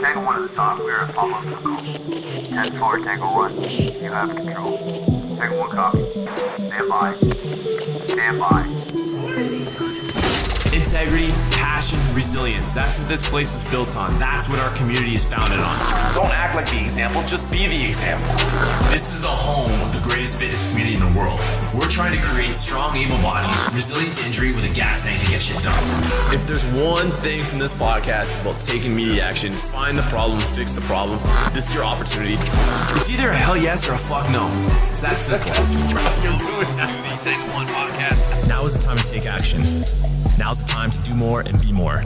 Tango 1 at the top, we are at Pop-Up Vehicle. 10-4, Tango 1, you have control. Tango 1 copy. Stand by. Stand by. Integrity, passion, resilience. That's what this place was built on. That's what our community is founded on. Don't act like the example, just be the example. This is the home of the greatest fitness community in the world. We're trying to create strong, able bodies, resilient to injury with a gas tank to get shit done. If there's one thing from this podcast, it's about taking immediate action. Find the problem, fix the problem. This is your opportunity. It's either a hell yes or a fuck no. It's that simple. You're doing that. The Tango 1 podcast. Now is the time to take action. Now's the time to do more and be more.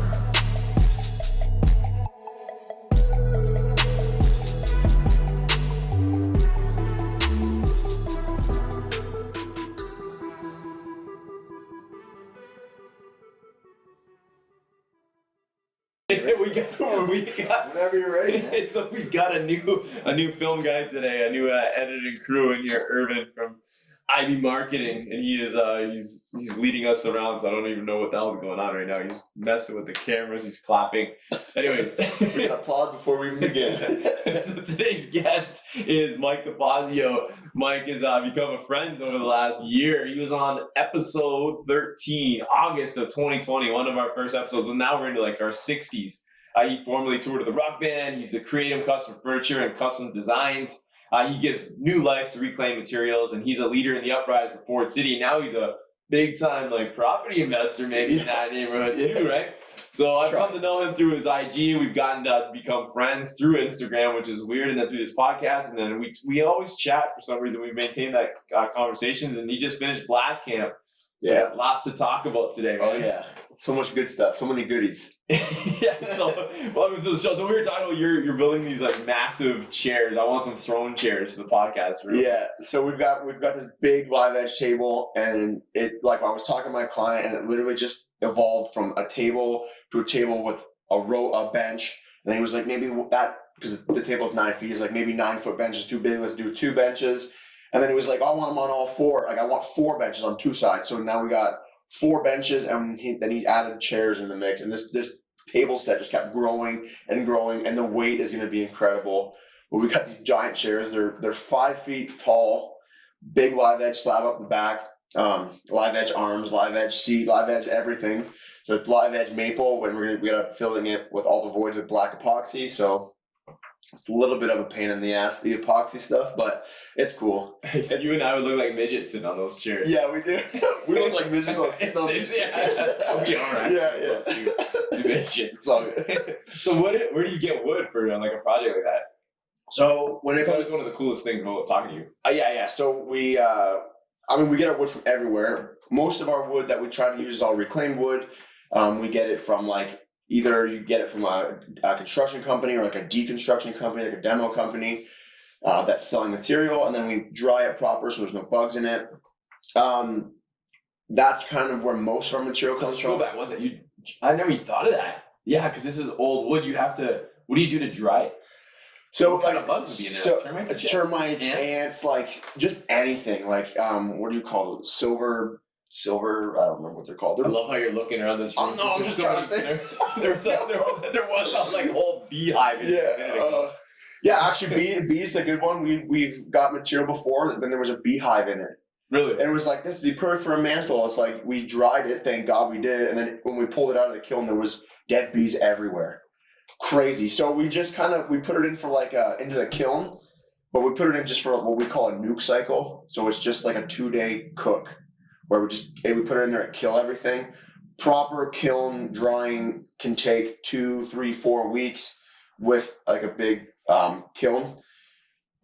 We got whenever you're ready. So we've got a new film guy today, a new editing crew in here, Irvin from IB Marketing, and he is he's leading us around. So I don't even know what the hell's going on right now. He's messing with the cameras. He's clapping. Anyways, we got applause before we even begin. So today's guest is Mike DiFazio. Mike has become a friend over the last year. He was on episode 13, August of 2020, one of our first episodes, and now we're into like our 60s. He formerly toured with the rock band. He's the creator of custom furniture and custom designs. He gives new life to reclaimed materials, and he's a leader in the uprise of Ford City. Now he's a big-time like property investor, maybe in that neighborhood too, right? So I've come to know him through his IG. We've gotten to become friends through Instagram, which is weird, and then through this podcast. And then we always chat for some reason. We maintain that conversations, and he just finished Blast Camp. So lots to talk about today, man. Oh yeah, so much good stuff, so many goodies. Yeah, so welcome to the show. So we were talking about you're building these like massive chairs. I want some throne chairs for the podcast. Really. Yeah, so we've got this big live edge table, and it like I was talking to my client, and it literally just evolved from a table to a table with a bench. And then he was like, maybe that, because the table's 9 feet, he's like, maybe 9-foot bench is too big. Let's do 2 benches. And then he was like, I want them on all 4. Like I want 4 benches on 2 sides. So now we got 4 benches, and then he added chairs in the mix, and this table set just kept growing and growing, and the weight is going to be incredible. But we got these giant chairs. They're 5 feet tall, big live edge slab up the back, live edge arms, live edge seat, live edge everything. So it's live edge maple. When we got to filling it with all the voids with black epoxy. So it's a little bit of a pain in the ass, the epoxy stuff, but it's cool. You and I would look like midgets sitting on those chairs. Yeah, we do. We look like midgets sitting on these chairs. Okay, all right. Yeah. Two midgets. It's all good. So where do you get wood for like a project like that? So when It's always one of the coolest things about talking to you. Yeah. So we get our wood from everywhere. Most of our wood that we try to use is all reclaimed wood. We get it from like, either you get it from a construction company or like a deconstruction company, like a demo company that's selling material, and then we dry it proper so there's no bugs in it. That's kind of where most of our material comes from. Go back, was it? I never even thought of that. Yeah, because this is old wood. You have to. What do you do to dry it? So what kind of bugs would be in there? So, termites, ants, like just anything. Like what do you call it? Silver. I don't remember what they're called. I love how you're looking around this room. No, I'm just trying to think. There was a like whole beehive. Yeah. Actually, bee's a good one. We've got material before, and then there was a beehive in it. Really? And it was like, this would be perfect for a mantle. It's like we dried it, thank God we did. And then when we pulled it out of the kiln, there was dead bees everywhere. Crazy. So we just we put it in for like into the kiln, but we put it in just for what we call a nuke cycle. So it's just like a 2-day cook, where we put it in there and kill everything. Proper kiln drying can take 2, 3, 4 weeks with like a big kiln,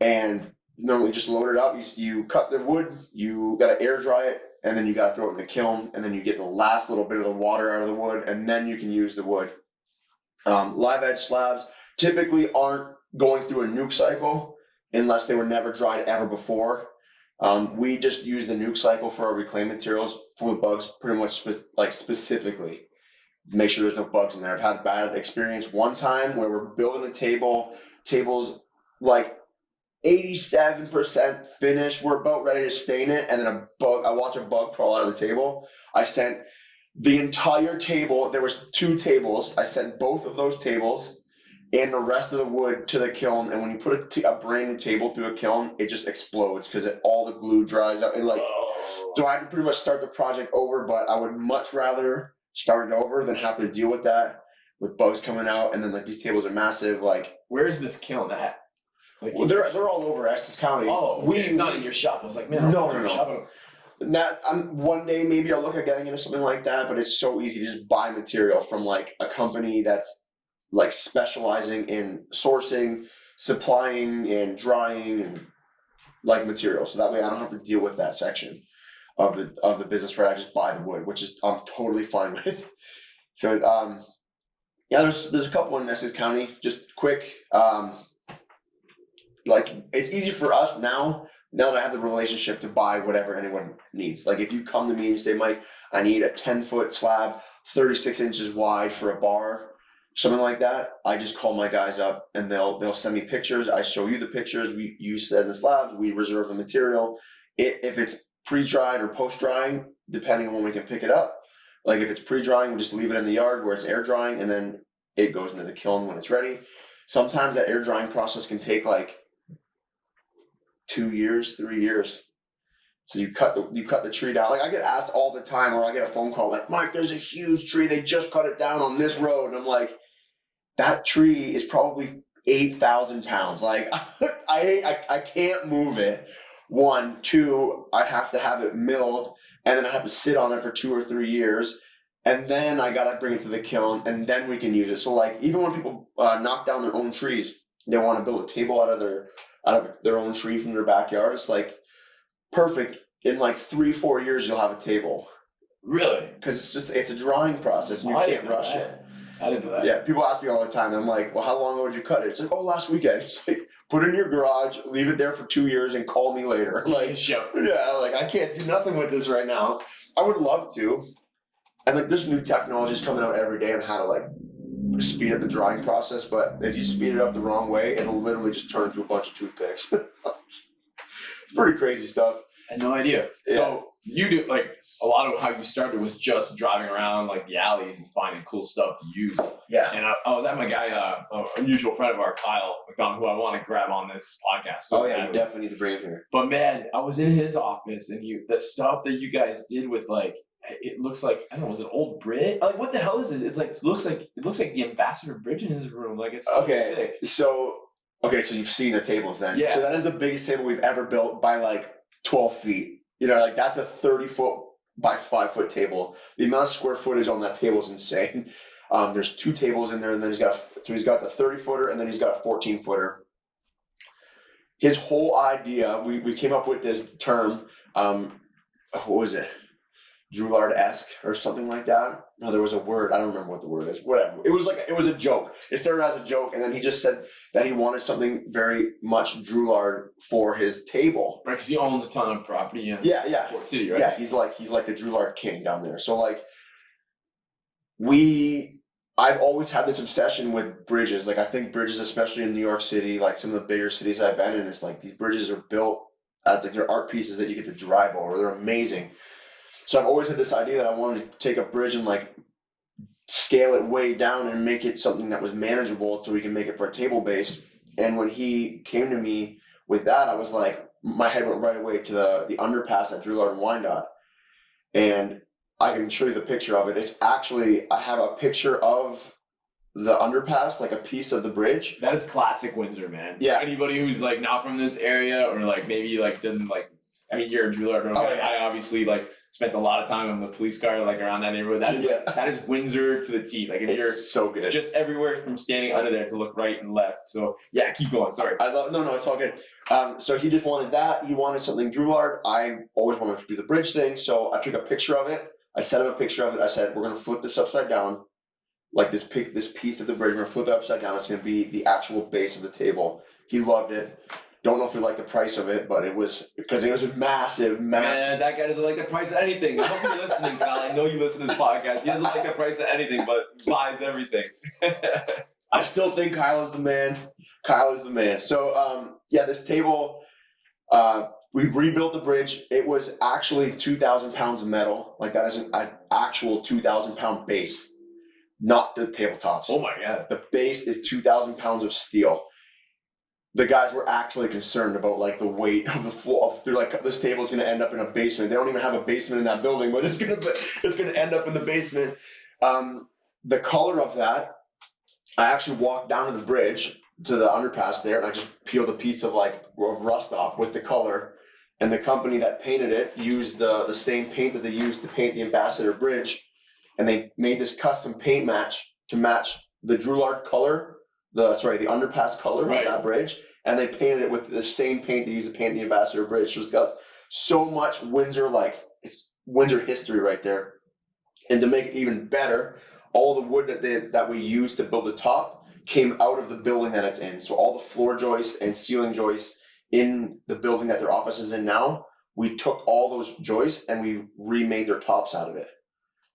and normally just load it up. You cut the wood, you got to air dry it, and then you got to throw it in the kiln, and then you get the last little bit of the water out of the wood, and then you can use the wood. Live edge slabs typically aren't going through a nuke cycle unless they were never dried ever before. We just use the nuke cycle for our reclaimed materials for the bugs, pretty much specifically. Make sure there's no bugs in there. I've had a bad experience one time where we're building a table's like 87% finished. We're about ready to stain it, and then I watch a bug crawl out of the table. I sent the entire table, there was 2 tables. I sent both of those tables and the rest of the wood to the kiln. And when you put a brand new table through a kiln, it just explodes because all the glue dries out. And like, so I had to pretty much start the project over, but I would much rather start it over than have to deal with that, with bugs coming out. And then like these tables are massive. Like, where is this kiln at? Like, well, they're all over Essex County. Oh, okay. It's not in your shop. I was like, man, no. Shop. One day maybe I'll look at getting into something like that, but it's so easy to just buy material from like a company that's like specializing in sourcing, supplying, and drying and like material. So that way I don't have to deal with that section of the business where I just buy the wood, which is I'm totally fine with. So yeah, there's a couple in Essex County, just quick. Like it's easy for us now that I have the relationship to buy whatever anyone needs. Like if you come to me and you say, Mike, I need a 10-foot slab, 36 inches wide for a bar, something like that, I just call my guys up and they'll send me pictures. I show you the pictures. You send the slabs, we reserve the material. If it's pre-dried or post-drying, depending on when we can pick it up. Like if it's pre-drying, we just leave it in the yard where it's air drying, and then it goes into the kiln when it's ready. Sometimes that air drying process can take like 2 years, 3 years. So you cut the tree down. Like I get asked all the time, or I get a phone call like, Mike, there's a huge tree. They just cut it down on this road. And I'm like, that tree is probably 8,000 pounds. Like I can't move it. 1, 2, I have to have it milled, and then I have to sit on it for 2 or 3 years. And then I gotta bring it to the kiln, and then we can use it. So like even when people knock down their own trees, they want to build a table out of their own tree from their backyard. It's like perfect. In like 3-4 years, you'll have a table. Really? Because it's a drying process, and you can't rush it. I didn't know that. Yeah, people ask me all the time. I'm like, well, how long ago did you cut it? It's like, oh, last weekend. It's like, put it in your garage, leave it there for 2 years, and call me later. Like, yeah, like I can't do nothing with this right now. I would love to. And like there's new technologies coming out every day on how to like speed up the drying process, but if you speed it up the wrong way, it'll literally just turn into a bunch of toothpicks. It's pretty crazy stuff. I had no idea. Yeah. So you do like a lot of how you started was just driving around like the alleys and finding cool stuff to use. Yeah. And I was at my guy, a mutual friend of ours, Kyle McDonald, who I want to grab on this podcast. So yeah, you definitely need to bring him here. But man, I was in his office, and the stuff that you guys did with like, it looks like, I don't know, was it old Brit? Like what the hell is it? It's like it looks like the Ambassador Bridge in his room. Like it's so sick. So you've seen the tables then. Yeah. So that is the biggest table we've ever built by like 12 feet. You know, like that's a 30-foot by 5-foot table. The amount of square footage on that table is insane. There's 2 tables in there, and then he's got the 30-footer, and then he's got a 14-footer. His whole idea, we came up with this term, what was it? Drouillard-esque or something like that. No, there was a word. I don't remember what the word is. Whatever. It was a joke. It started as a joke, and then he just said that he wanted something very much Drouillard for his table. Right, because he owns a ton of property in Ford City, right? Yeah, he's like the Drouillard king down there. So like, I've always had this obsession with bridges. Like I think bridges, especially in New York City, like some of the bigger cities I've been in, it's like these bridges are built at like they're art pieces that you get to drive over. They're amazing. So I've always had this idea that I wanted to take a bridge and like scale it way down and make it something that was manageable so we can make it for a table base. And when he came to me with that, I was like, my head went right away to the underpass at Drouillard and Wyandotte. And I can show you the picture of it. It's actually, I have a picture of the underpass, like a piece of the bridge. That is classic Windsor, man. Yeah. Anybody who's like not from this area or like maybe like didn't like, I mean, you're a Drouillard. I obviously like spent a lot of time on the police car, like around that neighborhood. That is Windsor to the T. Like if you're so good, just everywhere from standing under there to look right and left. So yeah, keep going. Sorry. No, it's all good. So he just wanted that. He wanted something Drouillard. I always wanted to do the bridge thing. So I took a picture of it. I sent him a picture of it. I said, we're gonna flip this upside down, like this piece of the bridge. We're gonna flip it upside down. It's gonna be the actual base of the table. He loved it. Don't know if we liked the price of it, but it was because it was a massive. Man, that guy doesn't like the price of anything. I hope you're listening, Kyle. I know you listen to this podcast. He doesn't like the price of anything, but buys everything. I still think Kyle is the man. So, this table, we rebuilt the bridge. It was actually 2,000 pounds of metal. Like that is an actual 2,000 pound base not the tabletops. Oh my God. The base is 2,000 pounds of steel. The guys were actually concerned about like the weight of the floor. They're like, this table is going to end up in a basement. They don't even have a basement in that building, but it's going to end up in the basement. The color of that, I actually walked down to the bridge to the underpass there, and I just peeled a piece of rust off with the color. And the company that painted it used the same paint that they used to paint the Ambassador Bridge, and they made this custom paint match to match the Drouillard color. The underpass color of that bridge, and they painted it with the same paint they used to paint the Ambassador Bridge. So it's got so much Windsor, it's Windsor history right there. And to make it even better, all the wood that we used to build the top came out of the building that it's in. So all the floor joists and ceiling joists in the building that their office is in now, we took all those joists and we remade their tops out of it.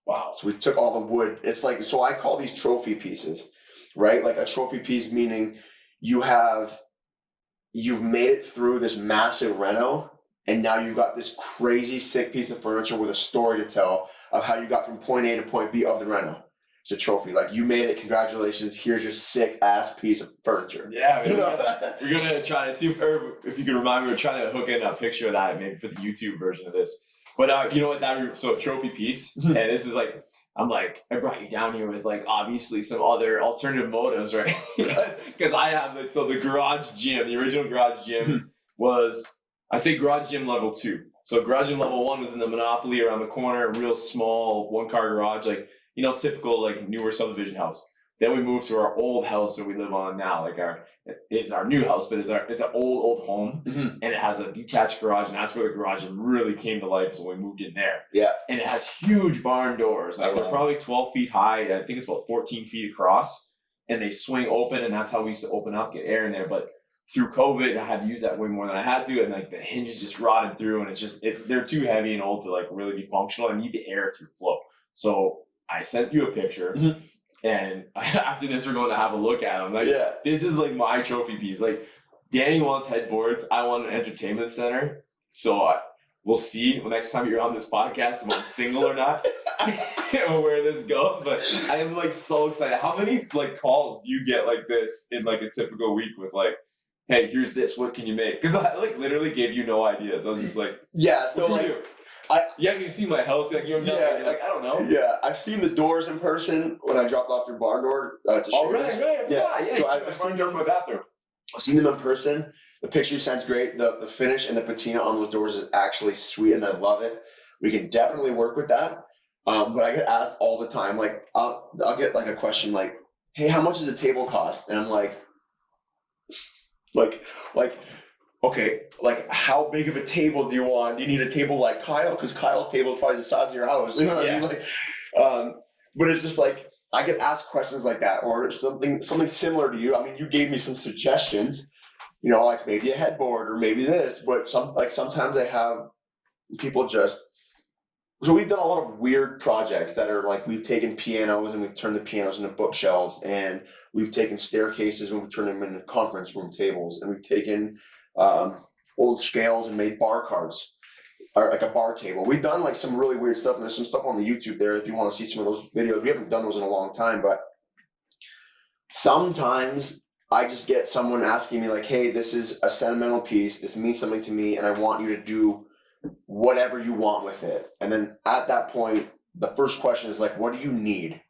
Wow. So we took all the wood. It's so I call these trophy pieces. Right? Like a trophy piece meaning you've made it through this massive reno, and now you've got this crazy sick piece of furniture with a story to tell of how you got from point A to point B of the reno. It's a trophy. Like, you made it, congratulations, here's your sick ass piece of furniture. Yeah, we're gonna try to see if you can remind me, we're trying to hook in a picture of that maybe for the YouTube version of this. But you know what, so trophy piece, and this is like, I brought you down here with obviously some other alternative motives, right? Because I have this. So the garage gym, the original garage gym was, I say garage gym level 2. So garage gym level 1 was in the Monopoly around the corner, a real small 1-car garage, typical newer subdivision house. Then we moved to our old house that we live on now. It's our new house, but it's an old home, and it has a detached garage, and that's where the garage gym really came to life. When we moved in there. Yeah. And it has huge barn doors that were probably 12 feet high. I think it's about 14 feet across, and they swing open, and that's how we used to open up, get air in there. But through COVID, I had to use that way more than I had to, and the hinges just rotted through, and they're too heavy and old to really be functional. I need the air to flow. So I sent you a picture. And after this, we're going to have a look at them. This is my trophy piece. Danny wants headboards. I want an entertainment center. So we'll see next time you're on this podcast if I'm single or not, where this goes. But I am so excited. How many calls do you get like this in a typical week with hey, here's this. What can you make? Because I literally gave you no ideas. I was just yeah. So you haven't even seen my house. I don't know. Yeah, I've seen the doors in person when I dropped off your barn door to show right. Yeah. So I've seen them in my bathroom. I've seen them in person. The picture sounds great. The finish and the patina on those doors is actually sweet, and I love it. We can definitely work with that. But I get asked all the time. I'll get a question "Hey, how much does a table cost?" And I'm okay, how big of a table do you want? Do you need a table like Kyle? Because Kyle's table is probably the size of your house. You know what I mean? But it's just I get asked questions like that, or something similar to you. I mean, you gave me some suggestions, maybe a headboard or maybe this. But sometimes I have people just. So we've done a lot of weird projects that are we've taken pianos and we've turned the pianos into bookshelves, and we've taken staircases and we've turned them into conference room tables, and we've taken old scales and made bar cards, or a bar table. We've done some really weird stuff, and there's some stuff on the YouTube there if you want to see some of those videos. We haven't done those in a long time, but sometimes I just get someone asking me hey, this is a sentimental piece, this means something to me, and I want you to do whatever you want with it. And then at that point, the first question is what do you need?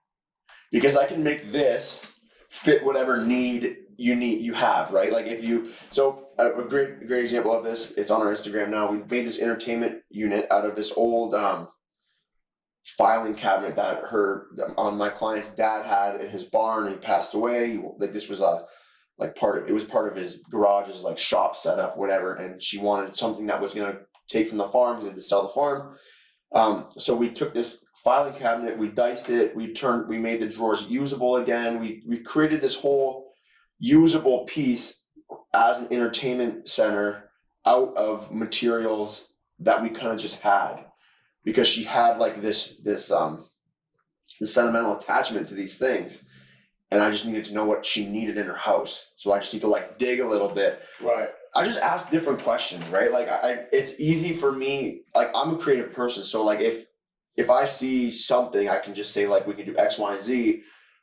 Because I can make this fit whatever need you have, right? A great example of this, it's on our Instagram now. We made this entertainment unit out of this old filing cabinet that my client's dad had in his barn. He passed away. This was it was part of his garage's shop setup, whatever. And she wanted something that was gonna take from the farm to sell the farm. So we took this filing cabinet, we diced it, we made the drawers usable again. We created this whole usable piece as an entertainment center out of materials that we kind of just had, because she had this sentimental attachment to these things, and I just needed to know what she needed in her house. So I just need to dig a little bit. Right. I just ask different questions, right? It's easy for me. I'm a creative person, so if I see something, I can just say we can do X, Y, and Z.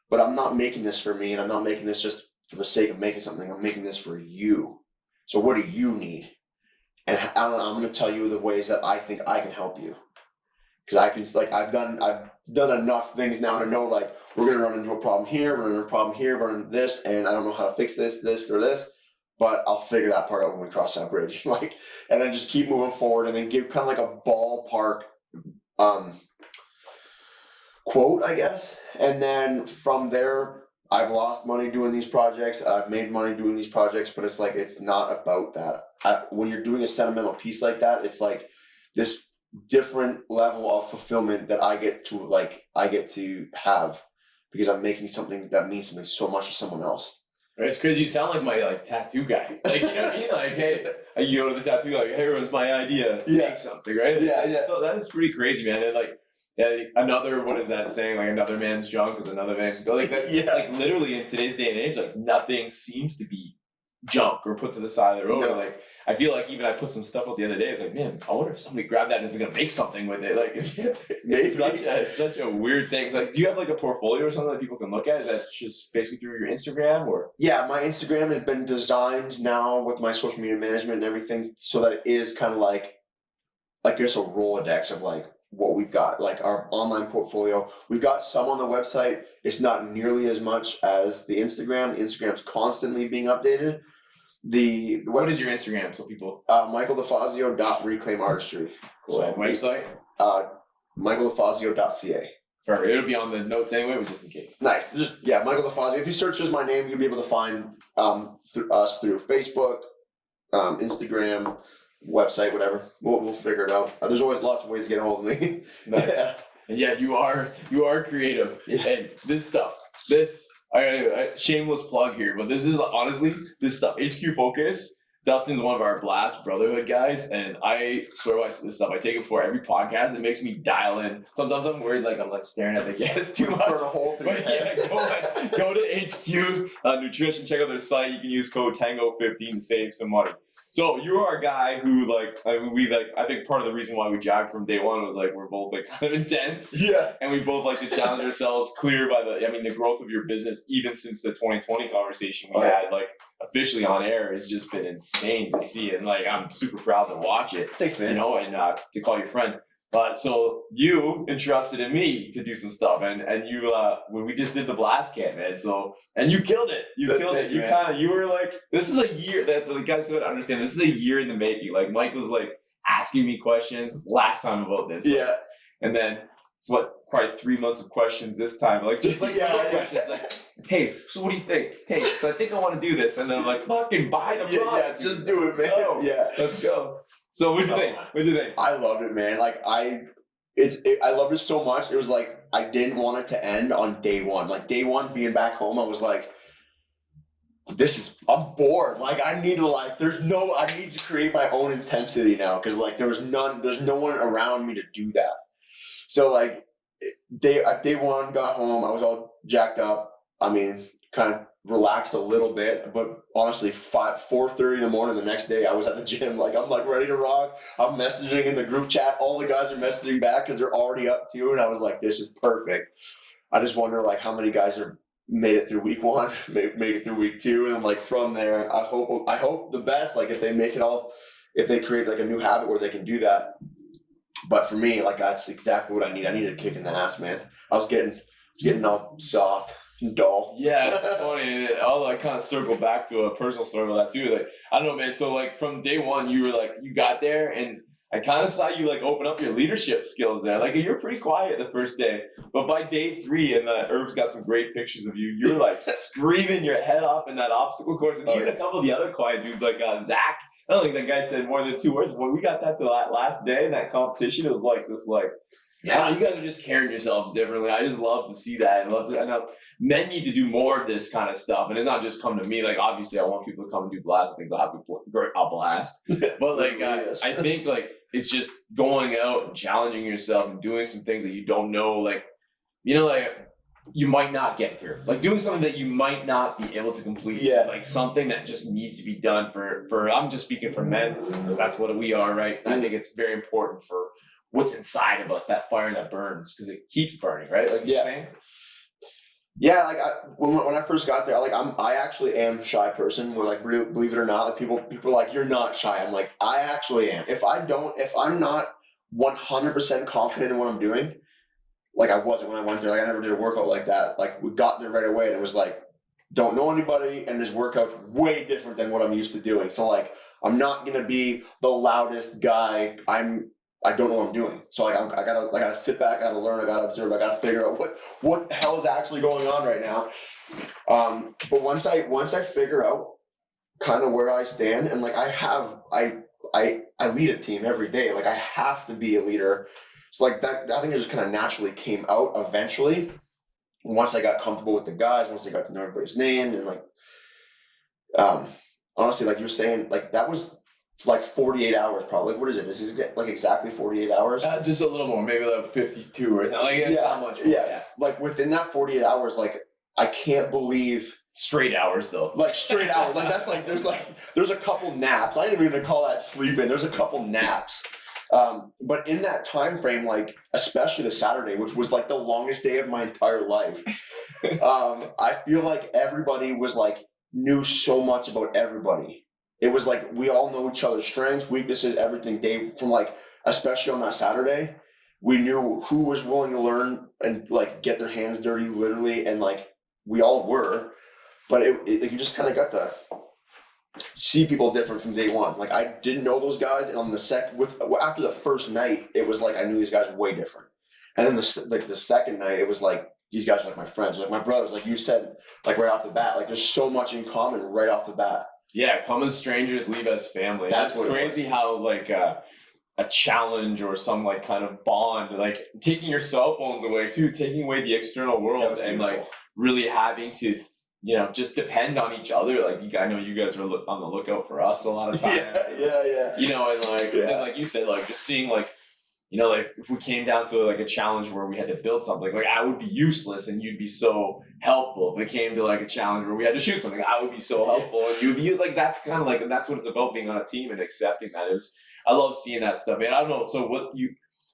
but I'm not making this for me, and I'm not making this just for the sake of making something. I'm making this for you. So what do you need? And I'm going to tell you the ways that I think I can help you. Because I can, like, I've done enough things now to know, like, we're going to run into a problem here, we're going to run into a problem here, we're going to run into this, and I don't know how to fix this, or this, but I'll figure that part out when we cross that bridge. Like, and then just keep moving forward, and then give kind of like a ballpark quote, I guess. And then from there, I've lost money doing these projects, I've made money doing these projects, but it's like, it's not about that. When you're doing a sentimental piece like that, it's like this different level of fulfillment that I get to have, because I'm making something that means something so much to someone else. Right, it's crazy. You sound like my tattoo guy. Like, you know what I mean? Like, hey, you go to the tattoo, like, hey, it was my idea. Yeah. Make something, right? Yeah. So that is pretty crazy, man. And like, yeah, another, what is that saying? Like, another man's junk is another man's gold. Like that, like literally in today's day and age, like nothing seems to be junk or put to the side of the road. No. Like, I feel like even I put some stuff out the other day. It's like, man, I wonder if somebody grabbed that and is gonna make something with it. Like, it's such a weird thing. Like, do you have like a portfolio or something that people can look at? Is that just basically through your Instagram or? Yeah, my Instagram has been designed now with my social media management and everything, so that it is kind of like just a Rolodex of like what we've got, like our online portfolio. We've got some on the website. It's not nearly as much as the Instagram. The Instagram's constantly being updated. What is your Instagram so people? Michael DiFazio Reclaim Artistry. Cool. So, website? MichaelDiFazio.ca. Perfect. It'll be on the notes anyway, but just in case. Nice. Michael DiFazio. If you search just my name, you'll be able to find us through Facebook, Instagram, website, whatever. We'll figure it out. There's always lots of ways to get a hold of me. Nice. Yeah. And yeah, you are creative. Yeah. And this stuff, I shameless plug here, but this is honestly this stuff. HQ Focus. Dustin's one of our Blast Brotherhood guys, and I swear by this stuff. I take it for every podcast. It makes me dial in. Sometimes I'm worried, like I'm like staring at the guests too much. For the whole thing. But yeah, go to HQ Nutrition. Check out their site. You can use code Tango15 to save some money. So you are a guy who I think part of the reason why we jabbed from day one was like we're both like kind of intense. Yeah. And we both like to challenge ourselves clear by the growth of your business, even since the 2020 conversation we had like officially on air, has just been insane to see it. And like I'm super proud to watch it. Thanks, man. You know, and to call your friend. But so you entrusted in me to do some stuff, and you when we just did the blast camp, man. So and you killed it. You killed it. You were like, this is a year that the guys would understand. This is a year in the making. Like Mike was like asking me questions last time about this. Yeah. And then it's probably 3 months of questions this time. Like just like questions. Like, hey, so what do you think? Hey, so I think I want to do this. And then I'm like, fucking buy the product. Yeah, just do it, man. Go. Yeah. Let's go. So what'd you think? I loved it, man. Like I loved it so much. It was like I didn't want it to end on day one. Like day one being back home, I was like, I'm bored. Like I need to create my own intensity now, because like there's no one around me to do that. So like day one, got home, I was all jacked up. I mean, kind of relaxed a little bit, but honestly 4:30 in the morning the next day I was at the gym. Like I'm like ready to rock. I'm messaging in the group chat. All the guys are messaging back because they're already up too, and I was like, this is perfect. I just wonder like how many guys are made it through week one, made it through week two, and like from there I hope the best. Like if they create like a new habit where they can do that. But for me, like that's exactly what I need. I need a kick in the ass, man. I was getting all soft and dull. Yeah, it's funny. I'll like kind of circle back to a personal story about that too. Like I don't know, man. So like from day one, you were like you got there, and I kind of saw you like open up your leadership skills there. Like you're pretty quiet the first day, but by day 3, and Herb's got some great pictures of you. You're like screaming your head off in that obstacle course, and even a couple of the other quiet dudes like Zach. I don't think that guy said more than 2 words. When we got that to that last day in that competition, it was like this, like, yeah, you guys are just carrying yourselves differently. I just love to see that. I know men need to do more of this kind of stuff, and it's not just come to me. Like, obviously, I want people to come and do blast. I think they'll have a blast. But like, I think like it's just going out and challenging yourself and doing some things that you don't know, like, you know, like. You might not get through. Like doing something that you might not be able to complete is like something that just needs to be done for I'm just speaking for men, because that's what we are, right? And I think it's very important for what's inside of us, that fire that burns, because it keeps burning, right? Like you're saying? Yeah, like when I first got there, like I actually am a shy person. Where like believe it or not, like people are like, you're not shy. I'm like, I actually am. If I'm not 100% confident in what I'm doing, like I wasn't when I went there. Like I never did a workout like that. Like we got there right away and it was like, don't know anybody, and this workout's way different than what I'm used to doing. So like I'm not gonna be the loudest guy. I don't know what I'm doing. So like I gotta sit back, I gotta learn, I gotta observe, I gotta figure out what the hell is actually going on right now. But once I figure out kind of where I stand, and like I lead a team every day. Like I have to be a leader. So like that, I think it just kind of naturally came out eventually. Once I got comfortable with the guys, once I got to know everybody's name, and like, honestly, like you were saying, like that was like 48 hours probably. What is it? This is like exactly 48 hours. Just a little more, maybe like 52 or something. Like it's not much more. Yeah. Like within that 48 hours, like I can't believe. Straight hours though. Like straight hours. Like that's like there's a couple naps. I ain't even gonna call that sleeping. There's a couple naps. But in that time frame, like especially the Saturday, which was like the longest day of my entire life, I feel like everybody was like knew so much about everybody. It was like we all know each other's strengths, weaknesses, everything. Day from like especially on that Saturday, we knew who was willing to learn and like get their hands dirty, literally, and like we all were. But it you just kind of got to see people different from day one. Like I didn't know those guys, and on the after the first night, it was like I knew these guys way different. And then the second night, it was like these guys are like my friends, like my brothers, like you said, like right off the bat. Like there's so much in common right off the bat. Yeah, come as strangers, leave as family. That's crazy how like a challenge or some like kind of bond, like taking your cell phones away too, taking away the external world, and like really having to, you know, just depend on each other. Like I know you guys are on the lookout for us a lot of times. Yeah. You know, and like and like you said, like just seeing like, you know, like if we came down to like a challenge where we had to build something, like I would be useless and you'd be so helpful. If it came to like a challenge where we had to shoot something, I would be so helpful and you'd be like, that's kind of like, and that's what it's about, being on a team and accepting that. I love seeing that stuff. And I don't know. So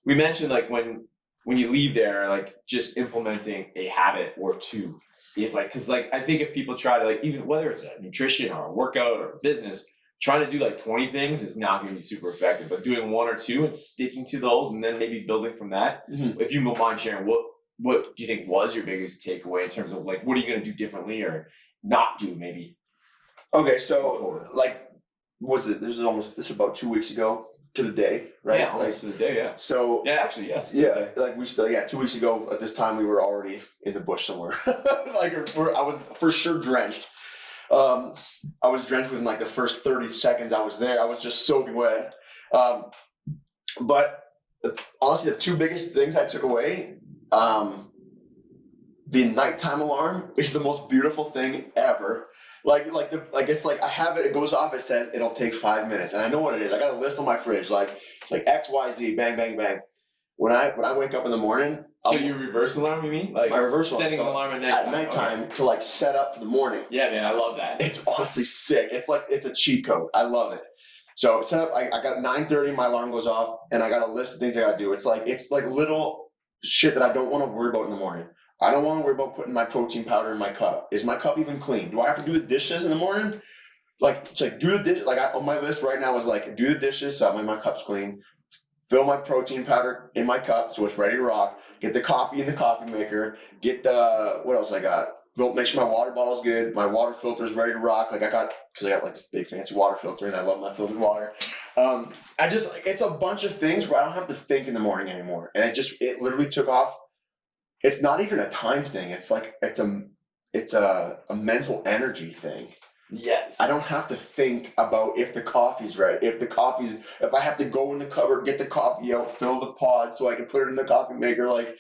we mentioned like when you leave there, like just implementing a habit or two is like, cause like, I think if people try to like, even whether it's a nutrition or a workout or a business, trying to do like 20 things is not going to be super effective, but doing one or two and sticking to those and then maybe building from that. Mm-hmm. If you don't mind sharing, what do you think was your biggest takeaway in terms of like, what are you going to do differently or not do maybe? Okay. So like, this is about 2 weeks ago to the day, right? Yeah, almost to the day, yeah. So yeah, actually, yes. Yeah, like 2 weeks ago at this time, we were already in the bush somewhere. Like I was for sure drenched. I was drenched within like the first 30 seconds I was there. I was just soaking wet. But honestly, the two biggest things I took away, the nighttime alarm is the most beautiful thing ever. It's like I have it. It goes off. It says it'll take 5 minutes, and I know what it is. I got a list on my fridge. Like it's like X, Y, Z, bang, bang, bang. When I wake up in the morning. So your reverse alarm, you mean? Like my reverse setting an alarm at nighttime to like set up for the morning. Yeah, man, I love that. It's honestly sick. It's like it's a cheat code. I love it. So set up. I got 9:30. My alarm goes off, and I got a list of things I got to do. It's like little shit that I don't want to worry about in the morning. I don't want to worry about putting my protein powder in my cup. Is my cup even clean? Do I have to do the dishes in the morning? Like it's like do the dishes. Like on my list right now is like do the dishes so my cup's clean. Fill my protein powder in my cup so it's ready to rock. Get the coffee in the coffee maker. Get the what else I got? Make sure my water bottle's good. My water filter is ready to rock. Like I got like this big fancy water filter and I love my filtered water. It's a bunch of things where I don't have to think in the morning anymore. And it literally took off. It's not even a time thing. It's like it's a mental energy thing. Yes. I don't have to think about if the coffee's right. If I have to go in the cupboard, get the coffee out, fill the pod so I can put it in the coffee maker, like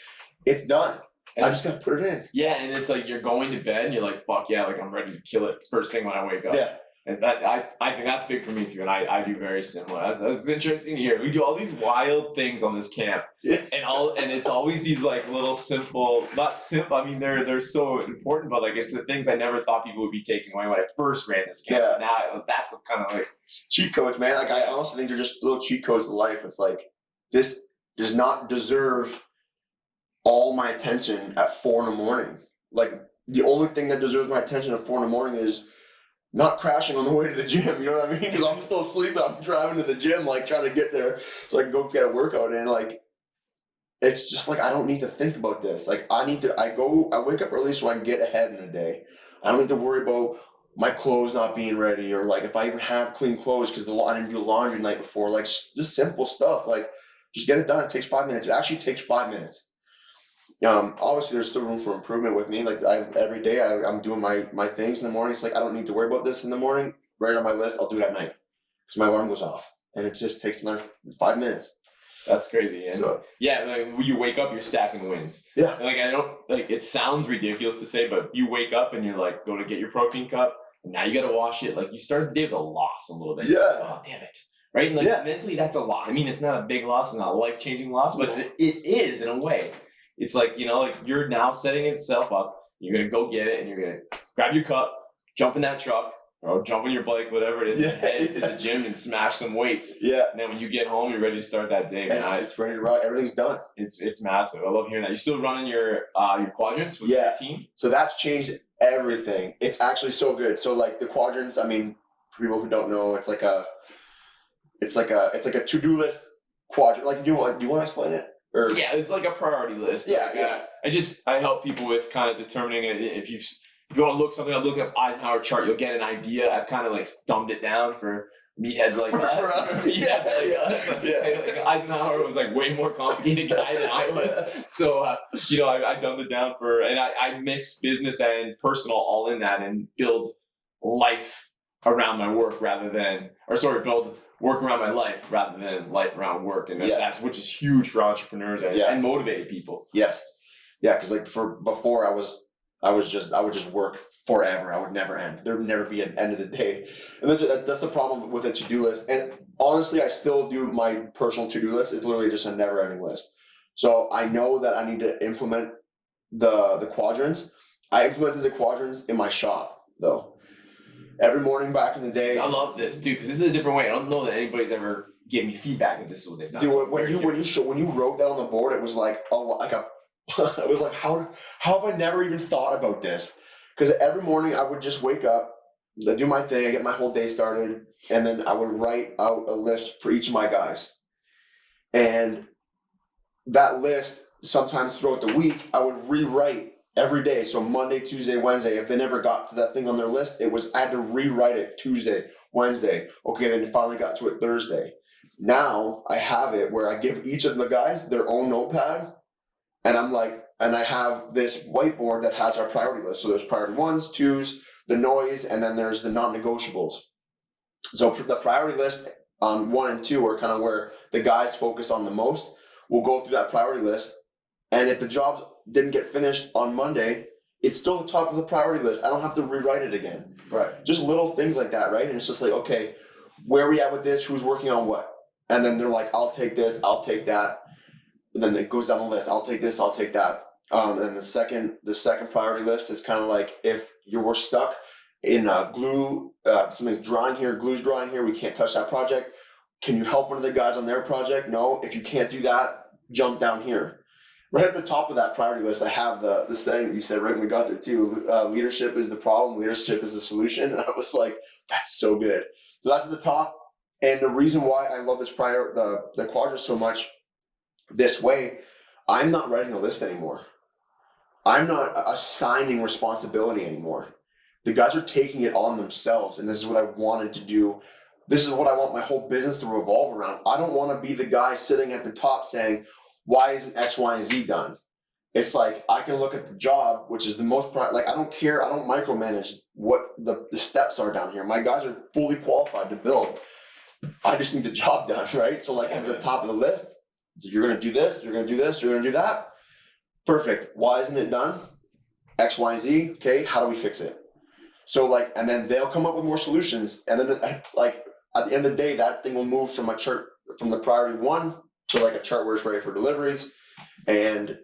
it's done. And I just gotta put it in. Yeah, and it's like you're going to bed and you're like, fuck yeah, like I'm ready to kill it first thing when I wake up. Yeah. And that I think that's big for me too, and I do very similar. That's interesting to hear. We do all these wild things on this camp, yeah. and it's always these like little simple, not simple. I mean, they're so important, but like it's the things I never thought people would be taking away when I first ran this camp. Yeah. Now that's kind of like cheat codes, man. Like I honestly think they're just little cheat codes to life. It's like this does not deserve all my attention at 4 a.m. Like the only thing that deserves my attention at 4 in the morning is not crashing on the way to the gym. You know what I mean? Because I'm still asleep. I'm driving to the gym, like trying to get there so I can go get a workout in. Like, it's just like I don't need to think about this. Like I wake up early so I can get ahead in the day. I don't need to worry about my clothes not being ready, or like if I even have clean clothes because I didn't do the laundry the night before. Like just simple stuff. Like just get it done. It takes 5 minutes. It actually takes 5 minutes. Obviously there's still room for improvement with me. Like every day I'm doing my things in the morning. It's like I don't need to worry about this in the morning. Right on my list, I'll do it at night because my alarm goes off, and it just takes another 5 minutes. That's crazy. And yeah, like when you wake up, you're stacking wins. Yeah. And like I don't like it sounds ridiculous to say, but you wake up and you're like, go to get your protein cup, and now you gotta wash it. Like you started the day with a loss a little bit. Yeah. Oh damn it. Right? And like mentally that's a lot. I mean, it's not a big loss, it's not a life-changing loss, but it is in a way. It's like, like you're now setting itself up. You're gonna go get it and you're gonna grab your cup, jump in that truck, or jump on your bike, whatever it is, and head to the gym and smash some weights. Yeah. And then when you get home, you're ready to start that day. Man, it's ready to rock. Everything's done. It's massive. I love hearing that. You still running your quadrants with your team? So that's changed everything. It's actually so good. So like the quadrants, I mean, for people who don't know, it's like a to-do list quadrant. Like, do you want to explain it? Or yeah, it's like a priority list. Yeah. I help people with kind of determining if you want to look something up, look up Eisenhower chart, you'll get an idea. I've kind of like dumbed it down for meatheads like us. Like Eisenhower was like way more complicated guy than I was. So, I dumbed it down and I mix business and personal all in that and build life around my work build work around my life rather than life around work. And that's, which is huge for entrepreneurs and motivated people. Yes. Yeah. Cause like before I would just work forever. I would never end. There would never be an end of the day. And that's the problem with a to-do list. And honestly, I still do my personal to-do list. It's literally just a never-ending list. So I know that I need to implement the quadrants. I implemented the quadrants in my shop though. Every morning back in the day. I love this, dude, because this is a different way. I don't know that anybody's ever given me feedback that this is what they've done. Dude, when you wrote that on the board, it was like, it was like, how have I never even thought about this? Because every morning I would just wake up, do my thing, I get my whole day started, and then I would write out a list for each of my guys. And that list, sometimes throughout the week, I would rewrite every day. So Monday, Tuesday, Wednesday, if they never got to that thing on their list, I had to rewrite it Tuesday, Wednesday. Okay, then they finally got to it Thursday. Now I have it where I give each of the guys their own notepad. And I have this whiteboard that has our priority list. So there's priority 1s, 2s, the noise, and then there's the non-negotiables. So the priority list, 1 and 2 are kind of where the guys focus on the most. We'll go through that priority list. And if the job didn't get finished on Monday, it's still the top of the priority list. I don't have to rewrite it again. Right. Just little things like that, right? And it's just like, okay, where are we at with this? Who's working on what? And then they're like, I'll take this, I'll take that. And then it goes down the list. I'll take this, I'll take that. And the second priority list is kind of like if you were stuck in glue, something's drying here, glue's drying here, we can't touch that project. Can you help one of the guys on their project? No. If you can't do that, jump down here. Right at the top of that priority list, I have the saying that you said right when we got there too. Leadership is the problem, leadership is the solution. And I was like, that's so good. So that's at the top. And the reason why I love this the quadrant so much this way, I'm not writing a list anymore. I'm not assigning responsibility anymore. The guys are taking it on themselves, and this is what I wanted to do. This is what I want my whole business to revolve around. I don't want to be the guy sitting at the top saying, why isn't X, Y, and Z done? It's like I can look at the job, which is the most, like I don't care, I don't micromanage what the steps are down here. My guys are fully qualified to build. I just need the job done, right? So like at the top of the list, so you're gonna do this, you're gonna do this, you're gonna do that. Perfect. Why isn't it done? X, Y, Z. Okay, how do we fix it? So like, and then they'll come up with more solutions. And then like at the end of the day, that thing will move from from the priority 1 to like a chart where it's ready for deliveries. And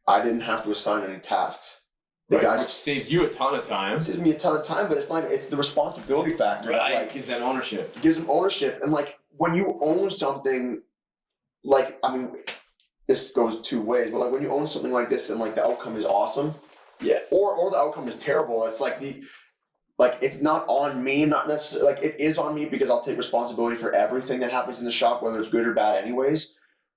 I didn't have to assign any tasks. Which saves you a ton of time. It saves me a ton of time, but it's the responsibility factor. Right, like, gives them ownership. It gives them ownership. And like when you own something, like, I mean, this goes 2 ways, but like when you own something like this and like the outcome is awesome, Yeah. Or the outcome is terrible. It's like it's not on me, not necessarily, like it is on me because I'll take responsibility for everything that happens in the shop, whether it's good or bad anyways.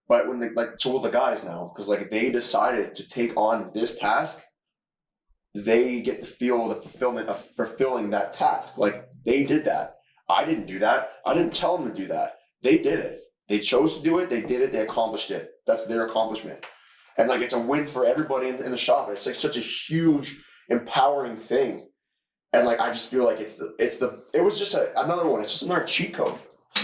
But when so will the guys now, because like they decided to take on this task, they get to feel the fulfillment of fulfilling that task. Like they did that. I didn't do that. I didn't tell them to do that. They did it. They chose to do it. They did it. They accomplished it. That's their accomplishment. And like it's a win for everybody in the shop. It's like such a huge, empowering thing. And like I just feel like it was just another one. It's just another cheat code.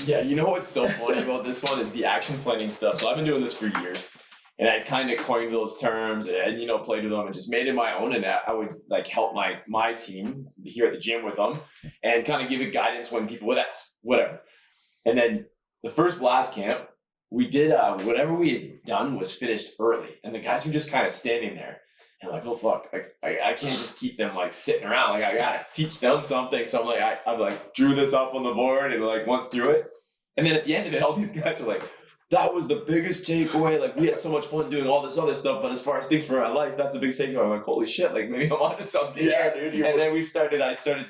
Yeah, you know what's so funny about this one is the action planning stuff. So I've been doing this for years, and I kind of coined those terms and played with them and just made it my own. And I would like help my team here at the gym with them and kind of give it guidance when people would ask, whatever. And then the first blast camp, we did whatever we had done was finished early, and the guys were just kind of standing there. And like, oh fuck, I can't just keep them like sitting around. Like I gotta teach them something. So I'm like, I like drew this up on the board and like went through it. And then at the end of it, all these guys are like, that was the biggest takeaway. Like we had so much fun doing all this other stuff, but as far as things for my life, that's the biggest takeaway. I'm like, holy shit, like maybe I'm onto something. Yeah, dude. And then I started,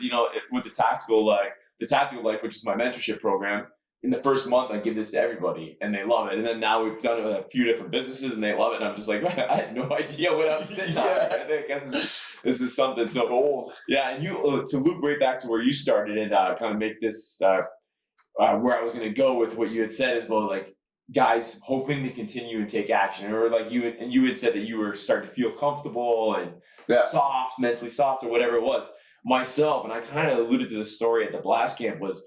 with the tactical life, which is my mentorship program. In the first month, I give this to everybody, and they love it. And then now we've done it with a few different businesses, and they love it. And I'm just like, I had no idea what I was sitting on. I guess this is something so old. Yeah, and to loop right back to where you started and kind of make this where I was going to go with what you had said is about like guys hoping to continue and take action, or like you had said that you were starting to feel comfortable and soft, mentally soft, or whatever it was. Myself, and I kind of alluded to the story at the blast camp was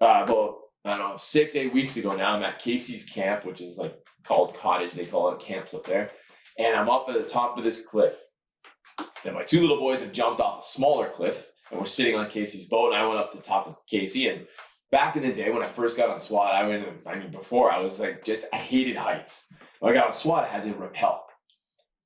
about. I don't know, 6-8 weeks ago now, I'm at Casey's camp, which is like called cottage. They call it camps up there. And I'm up at the top of this cliff. And my two little boys have jumped off a smaller cliff, and we're sitting on Casey's boat. And I went up to the top of Casey. And back in the day when I first got on SWAT, before I was like, I hated heights. When I got on SWAT, I had to rappel.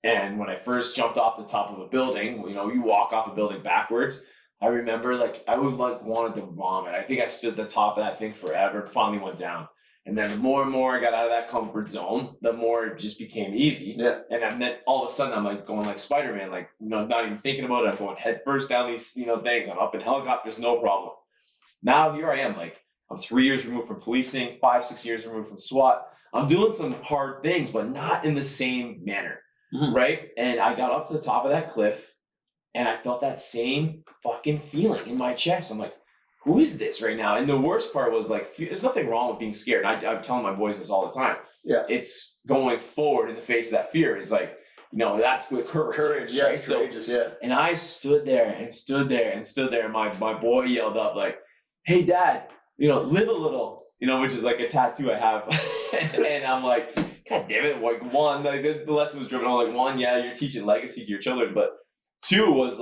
And when I first jumped off the top of a building, you walk off a building backwards. I remember I would wanted to vomit. I think I stood at the top of that thing forever and finally went down. And then the more and more I got out of that comfort zone, the more it just became easy. Yeah. And then all of a sudden I'm like going like Spider-Man, not even thinking about it. I'm going head first down these, things. I'm up in helicopters, no problem. Now here I am, I'm 3 years removed from policing, 5-6 years removed from SWAT. I'm doing some hard things, but not in the same manner. Mm-hmm. Right. And I got up to the top of that cliff. And I felt that same fucking feeling in my chest. I'm like, who is this right now? And the worst part was there's nothing wrong with being scared. I'm telling my boys this all the time. Yeah. It's going forward in the face of that fear. It's that's what courage. Yeah, right? Courageous, yeah. And I stood there. And my boy yelled up hey dad, live a little, which is like a tattoo I have. And I'm like, God damn it. One, the lesson was driven on one, yeah, you're teaching legacy to your children, but two was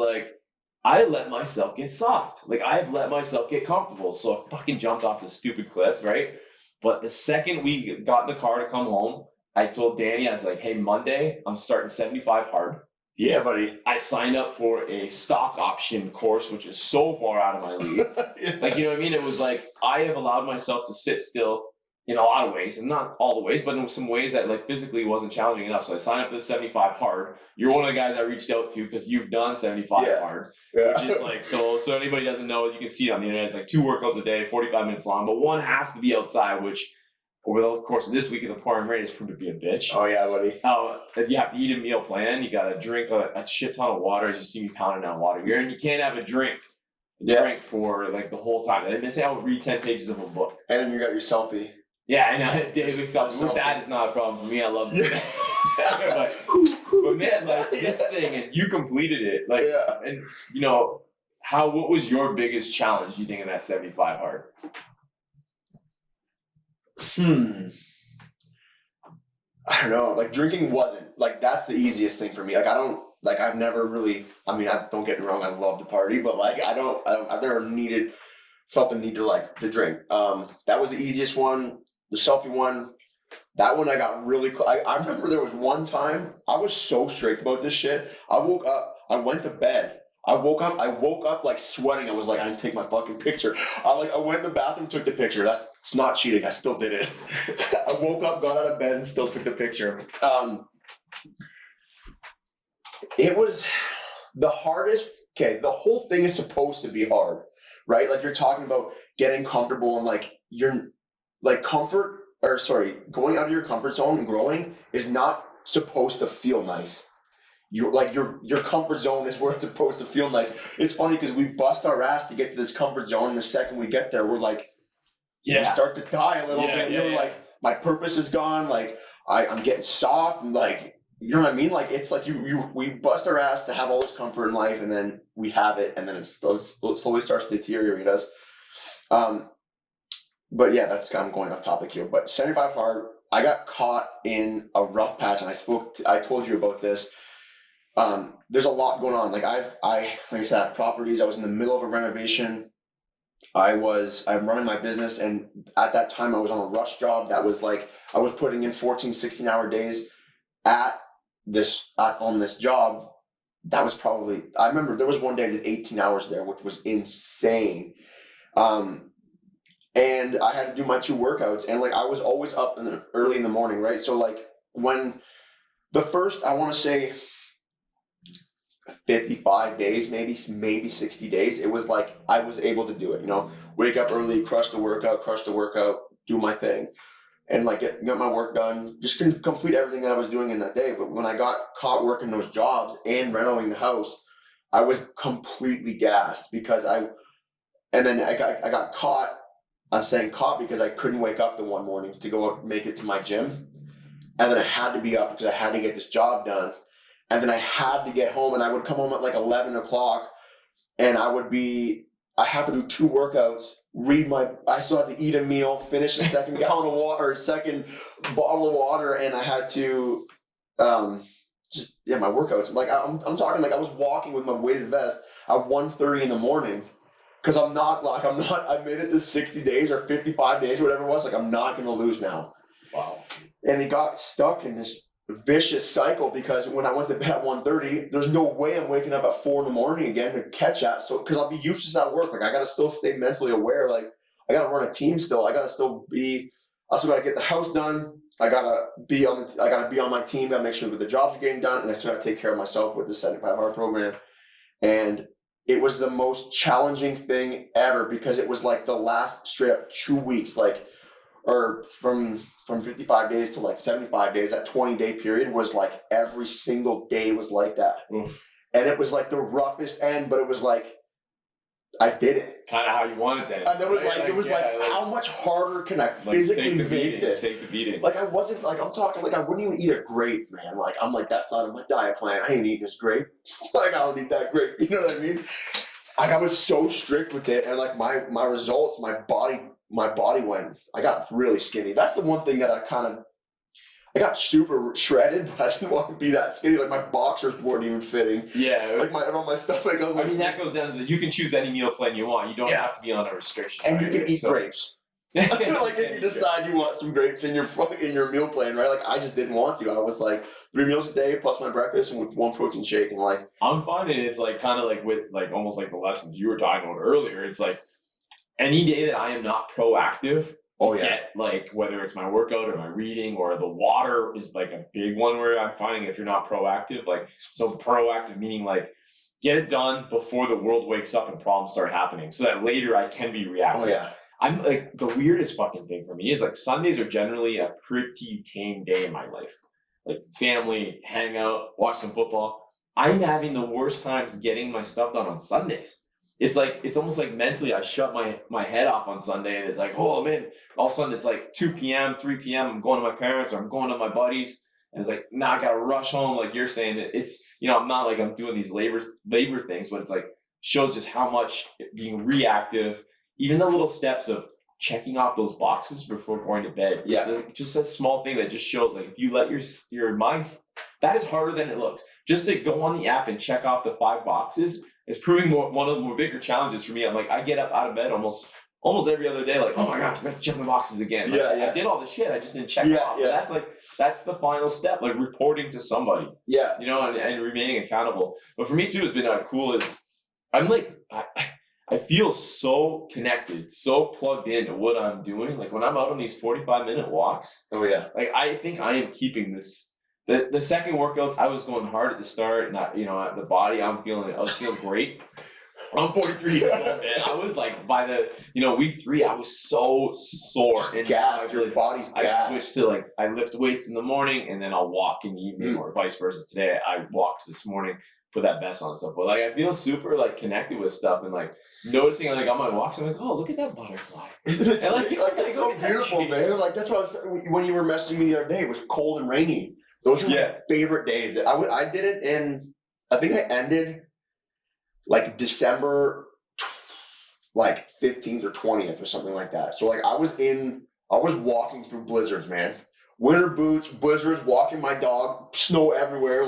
I let myself get soft. I've let myself get comfortable. So I fucking jumped off the stupid cliff, right? But the second we got in the car to come home, I told Danny, I was like, hey, Monday, I'm starting 75 hard. Yeah, buddy. I signed up for a stock option course, which is so far out of my league. Yeah. You know what I mean? It was I have allowed myself to sit still in a lot of ways, and not all the ways, but in some ways that physically wasn't challenging enough. So I signed up for the 75 hard. You're one of the guys I reached out to because you've done 75 hard, which is so anybody doesn't know, you can see it on the internet. It's 2 workouts a day, 45 minutes long, but one has to be outside, which over the course of this week in the pouring rain has proved to be a bitch. Oh yeah, buddy. You have to eat a meal plan. You got to drink a shit ton of water, as you see me pounding down water here, and you can't have a drink for the whole time. I didn't say I would read 10 pages of a book. And then you got your selfie. Yeah, I know. Daily selfie. That is not a problem for me. I love it. but man, this thing, and you completed it. And what was your biggest challenge, you think, in that 75 hard? I don't know. Drinking wasn't. That's the easiest thing for me. I've never really, don't get me wrong, I love to party, but I've never felt the need to drink. That was the easiest one. The selfie one, that one I got really close. I remember there was one time, I was so strict about this shit. I woke up, I went to bed. I woke up sweating. I was like, I didn't take my fucking picture. I went in the bathroom, took the picture. It's not cheating. I still did it. I woke up, got out of bed, and still took the picture. It was the hardest, the whole thing is supposed to be hard, right? Like you're talking about getting comfortable and like you're like going out of your comfort zone and growing is not supposed to feel nice. You're like your comfort zone is where it's supposed to feel nice. It's funny because we bust our ass to get to this comfort zone, and the second we get there, we're like, we start to die a little bit. And we're like, my purpose is gone. Like I'm getting soft, and like, you know what I mean? Like it's like we bust our ass to have all this comfort in life, and then we have it, and then it slowly starts to deteriorate us. But yeah, that's kind of going off topic here. But 75 hard, I got caught in a rough patch, and I told you about this. There's a lot going on. Like like I said, properties. I was in the middle of a renovation. I'm running my business, and at that time I was on a rush job that was like I was putting in 14, 16-hour days on this job. That was probably, I remember there was one day I did 18 hours there, which was insane. And I had to do my 2 workouts, and like I was always up early in the morning, right? So like when the first, I want to say 55 days, maybe 60 days, it was like I was able to do it, wake up early, crush the workout, do my thing, and like get my work done, just complete everything that I was doing in that day. But when I got caught working those jobs and renovating the house, I was completely gassed because I got caught. I'm saying caught because I couldn't wake up the one morning to go out and make it to my gym, and then I had to be up because I had to get this job done. And then I had to get home, and I would come home at like 11 o'clock, and I have to do 2 workouts, I still had to eat a meal, finish the second gallon of water, or second bottle of water, and I had to, my workouts. Like I'm talking like I was walking with my weighted vest at 1:30 in the morning, because I made it to 60 days or 55 days, or whatever it was. Like I'm not going to lose now. Wow. And he got stuck in this vicious cycle because when I went to bed at 1:30, there's no way I'm waking up at 4 in the morning again to catch that. So because I'll be useless at work, like I gotta still stay mentally aware. Like I gotta run a team still. I also gotta get the house done. I gotta be on my team. Gotta make sure that the jobs are getting done, and I still gotta take care of myself with the 75-hour program. And it was the most challenging thing ever because it was like the last straight 2 weeks, or from 55 days to like 75 days, that 20-day period was like every single day was like that. Oof. And it was like the roughest end, but it was like I did it. Kind of how you wanted to. And it was like how much harder can I physically make this? Take the beating. Like I wasn't like, I'm talking like I wouldn't even eat a grape, man. Like I'm like, that's not in my diet plan. I ain't eating this grape. Like I don't eat that grape. You know what I mean? Like I was so strict with it, and like my results, my body I got really skinny. That's the one thing that I got super shredded, but I didn't want to be that skinny. Like my boxers weren't even fitting. Yeah. Like on my stomach. That goes down to you can choose any meal plan you want. You don't have to be on a restriction. And you can eat grapes. Like if you decide you want some grapes in your meal plan, right? Like I just didn't want to. I was like 3 meals a day plus my breakfast and with 1 protein shake, and like I'm finding it's like kind of like with like almost like the lessons you were talking about earlier. It's like any day that I am not proactive to get like whether it's my workout or my reading or the water is like a big one where I'm finding if you're not proactive, like so proactive meaning like get it done before the world wakes up and problems start happening so that later I can be reactive. Oh yeah. I'm like the weirdest fucking thing for me is like Sundays are generally a pretty tame day in my life. Like family, hang out, watch some football. I'm having the worst times getting my stuff done on Sundays. It's like it's almost like mentally I shut my head off on Sunday and it's like, oh man, all of a sudden it's like 2 p.m., 3 p.m. I'm going to my parents or I'm going to my buddies. And it's like, I gotta rush home. Like you're saying, it's I'm not like I'm doing these labor things, but it's like shows just how much being reactive, even the little steps of checking off those boxes before going to bed. Yeah. So just a small thing that just shows like if you let your mind, that is harder than it looks. Just to go on the app and check off the 5 boxes is proving one of the more bigger challenges for me. I'm like, I get up out of bed almost every other day, like, oh my God, I got to check the boxes again. Like, I did all the shit, I just didn't check it off. Yeah. But that's the final step, like reporting to somebody. Yeah. And remaining accountable. But for me too, it's been cool is I'm like, I feel so connected, so plugged into what I'm doing. Like when I'm out on these 45-minute walks. Oh yeah. Like I think I am keeping this The second workouts, I was going hard at the start, and at the body, I was feeling great. I'm 43 years old, man. I was like, by the week 3, I was so sore and gassed. Your body's gassed. I switched to I lift weights in the morning and then I'll walk in the evening, or vice versa. Today I walked this morning, put that vest on and stuff. But I feel super connected with stuff, and noticing on my walks, I'm like, oh, look at that butterfly. Isn't it it's so beautiful, man? That's what when you were messaging me the other day, it was cold and rainy. Those were my favorite days. I did it in, I think I ended December 15th or 20th or something like that. So I was walking through blizzards, man. Winter boots, blizzards, walking my dog, snow everywhere,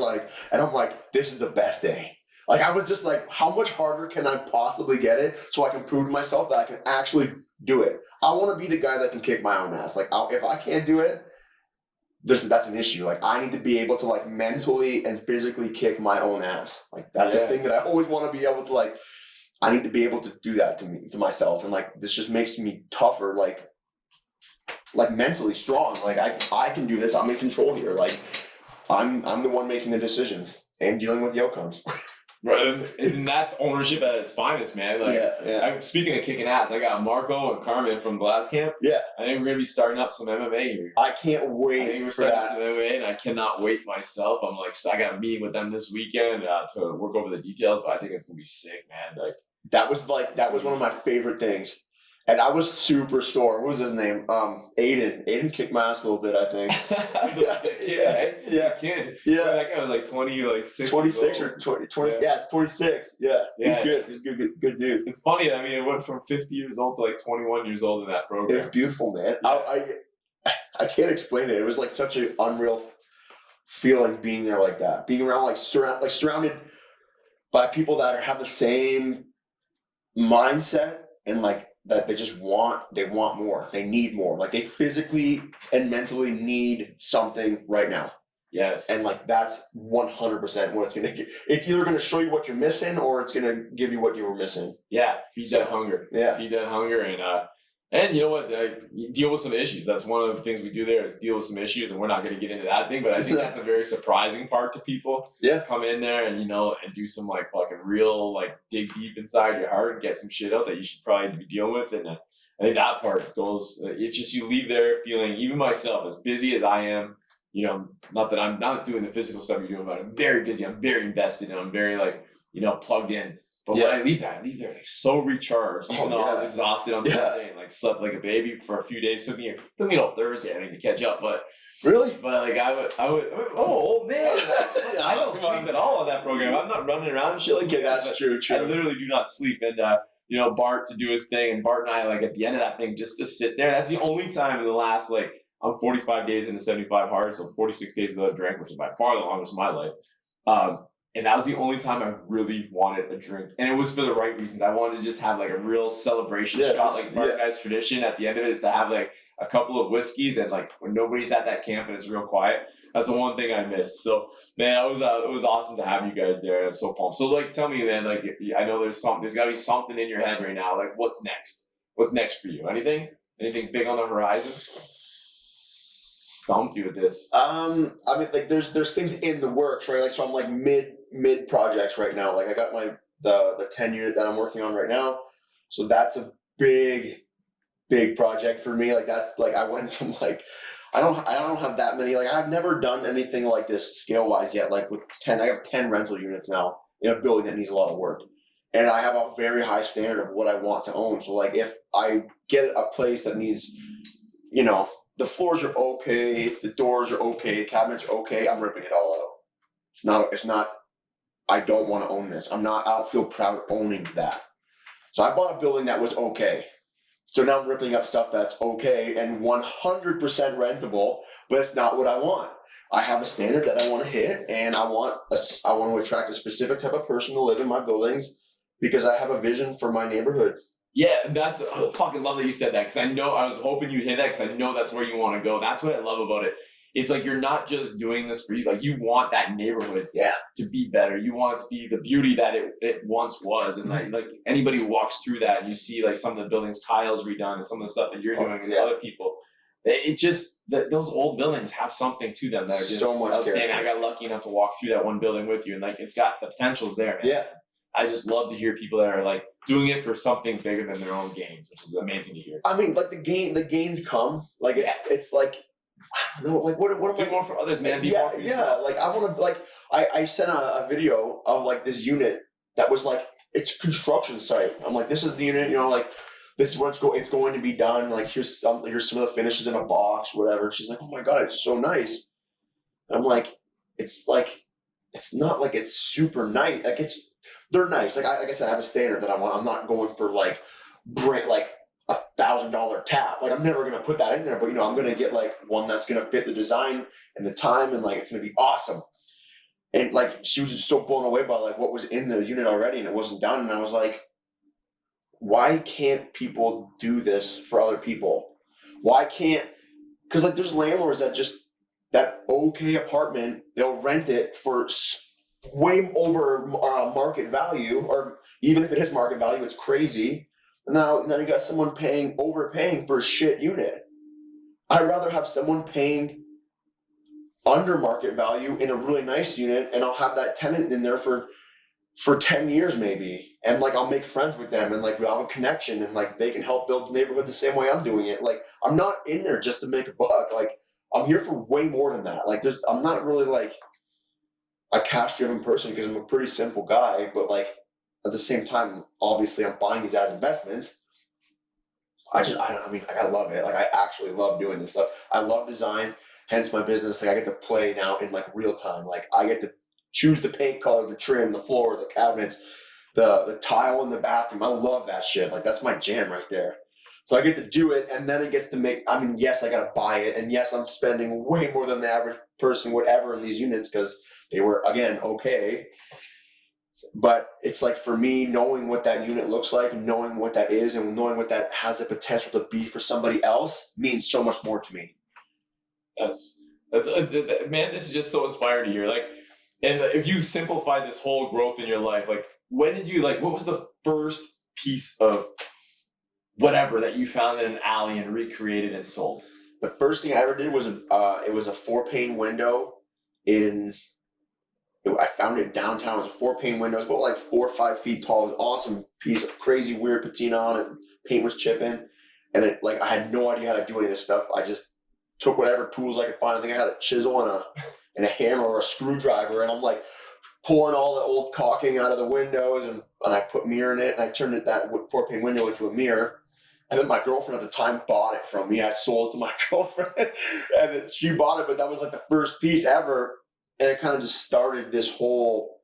and I'm like, this is the best day. I was just how much harder can I possibly get it so I can prove to myself that I can actually do it. I want to be the guy that can kick my own ass. If I can't do it, that's an issue. I need to be able to mentally and physically kick my own ass. That's a thing that I always want to be able to I need to be able to do that to myself, and this just makes me tougher, mentally strong. I can do this. I'm in control here. I'm the one making the decisions and dealing with the outcomes. Right, and that's ownership at its finest, man. Speaking of kicking ass, I got Marco and Carmen from Glass Camp. Yeah, I think we're gonna be starting up some MMA here. I can't wait. I think we're starting some MMA, and I cannot wait myself. I'm so I got a meeting with them this weekend to work over the details, but I think it's gonna be sick, man. That was one of my favorite things. And I was super sore. What was his name? Aiden. Aiden kicked my ass a little bit, I think. Kid. Yeah. That guy was 26 or 20. Yeah, it's 26. Yeah. He's good. He's a good dude. It's funny. It went from 50 years old to 21 years old in that program. It's beautiful, man. Yeah. I can't explain it. It was such an unreal feeling being there like that. Being around surrounded by people that have the same mindset and that they want more. They need more. They physically and mentally need something right now. Yes. And that's 100% what it's going to get. It's either going to show you what you're missing or it's going to give you what you were missing. Yeah. Feed that hunger. Yeah. Feed that hunger. And you know what? You deal with some issues. That's one of the things we do there is deal with some issues, and we're not going to get into that thing, but I think that's a very surprising part to people. Yeah. Come in there and, and do some fucking real, dig deep inside your heart and get some shit out that you should probably be dealing with. And I think that part goes, it's just you leave there feeling, even myself, as busy as I am, not that I'm not doing the physical stuff you're doing, but I'm very busy. I'm very invested and I'm very plugged in. But when I leave there so recharged. Even though I was exhausted on Sunday and slept like a baby for a few days. Took me till Thursday, I think, to catch up. But really, I would. Oh, old man, I don't sleep at all on that program. I'm not running around and shit like that. That's true. I literally do not sleep. And Bart to do his thing, and Bart and I at the end of that thing just to sit there. That's the only time in the last I'm 45 days into 75 hard, so 46 days without a drink, which is by far the longest of my life. And that was the only time I really wanted a drink. And it was for the right reasons. I wanted to just have a real celebration shot, Bart Guy's tradition at the end of it is to have a couple of whiskeys and when nobody's at that camp and it's real quiet. That's the one thing I missed. So man, it was awesome to have you guys there. I'm so pumped. So tell me, man, I know there's gotta be something in your head right now. What's next? What's next for you? Anything big on the horizon? Stumped you with this. There's things in the works, right? So I'm mid projects right now. I got the 10 unit that I'm working on right now. So that's a big project for me. I went from I don't have that many. I've never done anything like this scale wise yet. With 10, I have 10 rental units now in a building that needs a lot of work. And I have a very high standard of what I want to own. So if I get a place that needs, the floors are okay, the doors are okay, cabinets are okay, I'm ripping it all out. It's not, I don't want to own this. I don't feel proud owning that. So I bought a building that was okay. So now I'm ripping up stuff that's okay and 100% rentable, but it's not what I want. I have a standard that I want to hit, and I want to attract a specific type of person to live in my buildings because I have a vision for my neighborhood. Yeah, I fucking love that you said that because I was hoping you'd hit that because I know that's where you want to go. That's what I love about it. It's you're not just doing this for you. You want that neighborhood to be better. You want it to be the beauty that it once was. And anybody who walks through that, and you see some of the buildings Kyle's redone and some of the stuff that you're doing and other people. it just those old buildings have something to them that are just So much outstanding. character. I got lucky enough to walk through that one building with you, and like it's got the potential's there, man. Yeah. I just love to hear people that are like doing it for something bigger than their own gains, which is amazing to hear. I mean, like the gains come. Like it's like, I don't know, like what am Do I? more for others, man. Be Yeah, more for yeah. yourself. Like I want to, like I sent a video of like this unit that was like, it's construction site. I'm like, this is the unit, you know, like this is what's it's going to be done. Like here's some of the finishes in a box, whatever. She's like, oh my god, it's so nice. And I'm like, it's not like it's super nice. Like they're nice. Like I said, I have a standard that I want. I'm not going for like like $1,000 tap. Like I'm never gonna put that in there, but you know, I'm gonna get like one that's gonna fit the design and the time, and like it's gonna be awesome. And like she was just so blown away by like what was in the unit already, and it wasn't done. And I was like, why can't people do this for other people? Why can't? Because like there's landlords that okay apartment, they'll rent it for way over market value, or even if it is market value, it's crazy. And now you got someone overpaying for a shit unit. I'd rather have someone paying under market value in a really nice unit, and I'll have that tenant in there for 10 years maybe, and like I'll make friends with them, and like we'll have a connection, and like they can help build the neighborhood the same way I'm doing it. Like I'm not in there just to make a buck. Like I'm here for way more than that. Like I'm not really like a cash driven person because I'm a pretty simple guy, but like at the same time, obviously I'm buying these as investments. I love it. Like I actually love doing this stuff. I love design, hence my business. Like I get to play now in like real time. Like I get to choose the paint color, the trim, the floor, the cabinets, the tile in the bathroom. I love that shit. Like that's my jam right there. So I get to do it, and then it gets to make, I mean, yes, I got to buy it, and yes, I'm spending way more than the average person would ever in these units because they were, again, okay. But it's like, for me, knowing what that unit looks like, knowing what that is, and knowing what that has the potential to be for somebody else means so much more to me. That's man, this is just so inspiring to hear. Like, and if you simplify this whole growth in your life, like, when did you, like, what was the first piece of whatever that you found in an alley and recreated and sold? The first thing I ever did was it was a 4-pane window I found it downtown. It was a 4-pane window. It was about like 4 or 5 feet tall. It was an awesome piece of crazy weird patina on it. Paint was chipping, and it, like, I had no idea how to do any of this stuff. I just took whatever tools I could find. I think I had a chisel and a hammer or a screwdriver, and I'm like pulling all the old caulking out of the windows, and I put mirror in it, and I turned that 4-pane window into a mirror. And then my girlfriend at the time bought it from me. I sold it to my girlfriend, and then she bought it, but that was like the first piece ever. And it kind of just started this whole.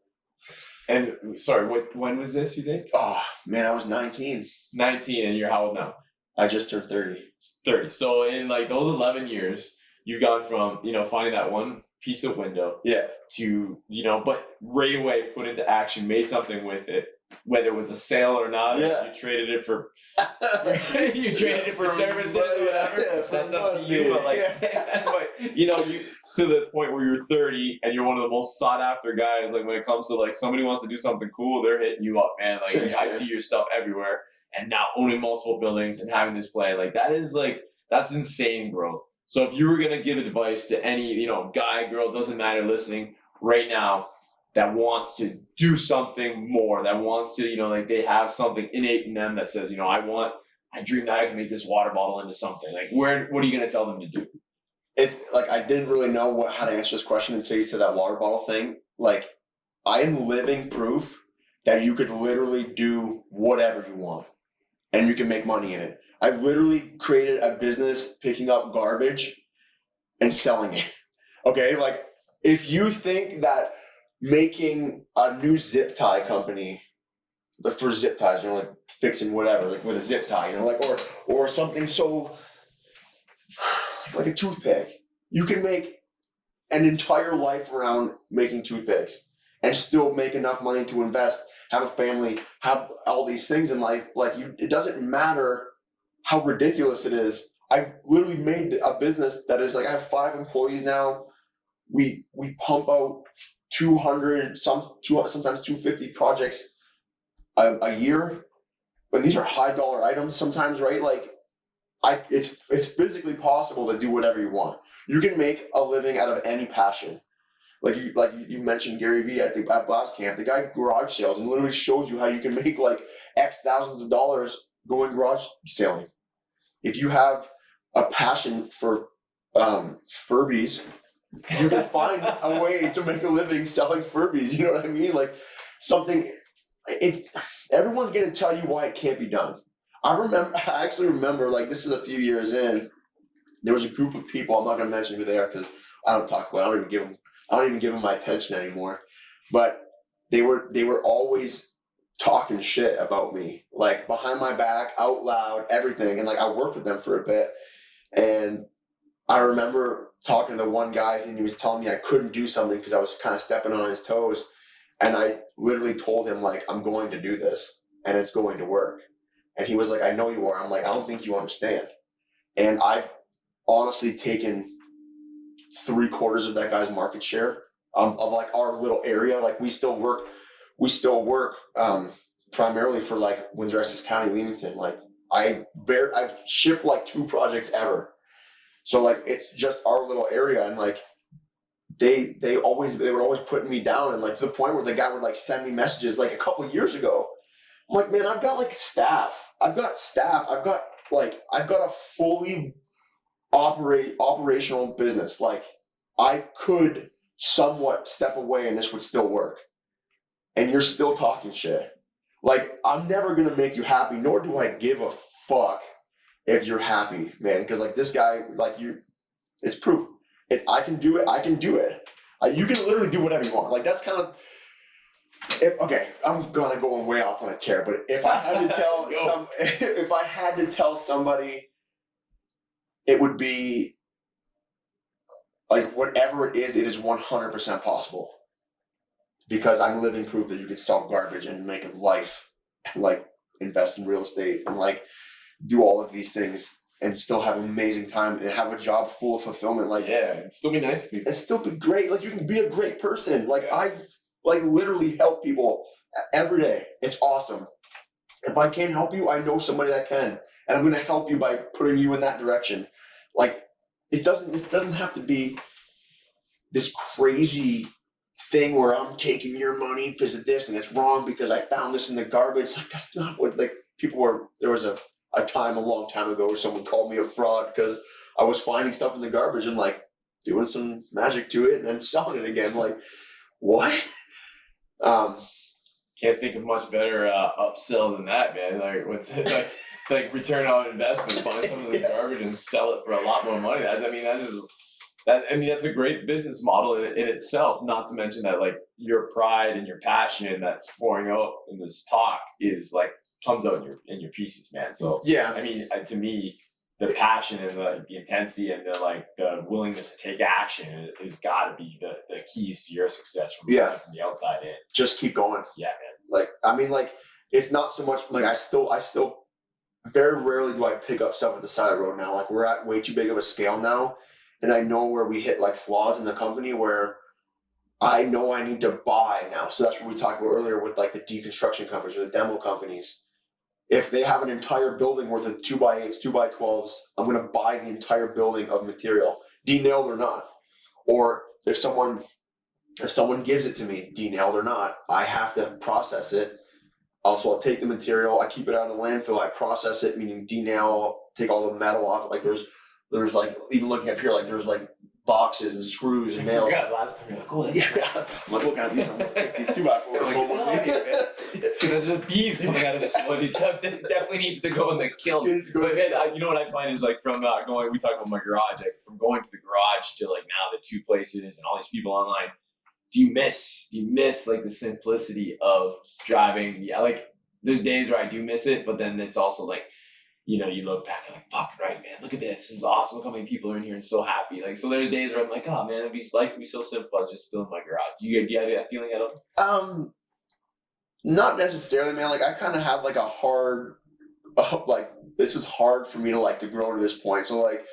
And sorry, when was this, you think? Oh, man, I was 19. 19, and you're how old now? I just turned 30. 30. So in like those 11 years, you've gone from, finding that one piece of window to, but right away put into action, made something with it. Whether it was a sale or not, you traded it for services or whatever. That's up to you. But like, you to the point where you're 30 and you're one of the most sought after guys. Like when it comes to like somebody wants to do something cool, they're hitting you up, man. Like I see your stuff everywhere, and now owning multiple buildings and having this play, like that's insane growth. So if you were gonna give advice to any guy, girl, doesn't matter, listening right now, that wants to do something more, that wants to, like they have something innate in them that says, I dream that I can make this water bottle into something. Like, what are you going to tell them to do? It's like, I didn't really know how to answer this question until you said that water bottle thing. Like, I am living proof that you could literally do whatever you want and you can make money in it. I literally created a business picking up garbage and selling it. Okay. Like, if you think that making a new zip tie company for zip ties, like fixing whatever, like with a zip tie, like, or something so like a toothpick, you can make an entire life around making toothpicks and still make enough money to invest, have a family, have all these things in life. Like it doesn't matter how ridiculous it is. I've literally made a business that is like, I have 5 employees now. We pump out 200, sometimes 250 projects a year, but these are high dollar items sometimes, right? Like it's physically possible to do whatever you want. You can make a living out of any passion. Like you mentioned Gary Vee at Blast Camp. The guy garage sales and literally shows you how you can make like X thousands of dollars going garage sailing. If you have a passion for Furbies, you can find a way to make a living selling Furbies. You know what I mean? Like something. Everyone's gonna tell you why it can't be done. I actually remember, like, this is a few years in. There was a group of people. I'm not gonna mention who they are because I don't talk about. I don't even give them my attention anymore. But they were always talking shit about me, like behind my back, out loud, everything. And like I worked with them for a bit, and I remember talking to the one guy, and he was telling me I couldn't do something because I was kind of stepping on his toes. And I literally told him, like, I'm going to do this and it's going to work. And he was like, I know you are. I'm like, I don't think you understand. And I've honestly taken 3/4 of that guy's market share of like our little area. Like we still work primarily for like Windsor, Essex County, Leamington. Like I've shipped like 2 projects ever. So like it's just our little area, and like they were always putting me down, and like to the point where the guy would like send me messages like a couple of years ago. I'm like, man, I've got like staff. I've got a fully operational business. Like I could somewhat step away and this would still work. And you're still talking shit. Like I'm never gonna make you happy, nor do I give a fuck if you're happy, man. Because like this guy, like it's proof. If I can do it, I can do it. You can literally do whatever you want. Like that's kind of. Okay, I'm going way off on a tear, but if I had to tell somebody, it would be like whatever it is 100% possible. Because I'm living proof that you could sell garbage and make a life, like invest in real estate and like do all of these things and still have an amazing time and have a job full of fulfillment. Like yeah, and still be nice to people. And still be great. Like you can be a great person. Like yes. I like literally help people every day. It's awesome. If I can't help you, I know somebody that can, and I'm going to help you by putting you in that direction. Like this doesn't have to be this crazy thing where I'm taking your money because of this and it's wrong because I found this in the garbage. Like that's not what like people were. There was a time a long time ago where someone called me a fraud because I was finding stuff in the garbage and like doing some magic to it and then selling it again. Like what? Can't think of much better upsell than that, man. Like what's it like return on investment? Find some of the garbage and sell it for a lot more money. That's a great business model in itself. Not to mention that like your pride and your passion that's pouring out in this talk is like comes out in your pieces, man. So yeah, I mean, to me, the passion and the intensity and the willingness to take action is got to be the keys to your success from the outside in. Just keep going. Yeah, man. Like I mean, like it's not so much like I still very rarely do I pick up stuff at the side of the road now. Like we're at way too big of a scale now, and I know where we hit like flaws in the company where I know I need to buy now. So that's what we talked about earlier with like the deconstruction companies or the demo companies. If they have an entire building worth of 2x8s, 2x12s, I'm going to buy the entire building of material, denailed or not. Or if someone gives it to me, denailed or not, I have to process it. Also, I'll take the material, I keep it out of the landfill, I process it, meaning denail, take all the metal off. Like there's like, even looking up here, like there's like boxes and screws and nails. I forgot last time you're like, oh, that's yeah. I'm like, look at these. I'm like, these 2x4s. There's bees coming out of this one. It definitely needs to go in the kiln. But man, you know what I find is like from going, we talk about my garage, like from going to the garage to like now the 2 places and all these people online. Do you miss like the simplicity of driving? Yeah, like there's days where I do miss it, but then it's also like, you know, you look back and like, fuck, right, man, look at this. This is awesome. Look how many people are in here and so happy. Like, so there's days where I'm like, oh man, life would be so simple. I was just still in my garage. Do you have that feeling at all? Not necessarily, man. Like I kind of had like a hard, like this was hard for me to like to grow to this point. So like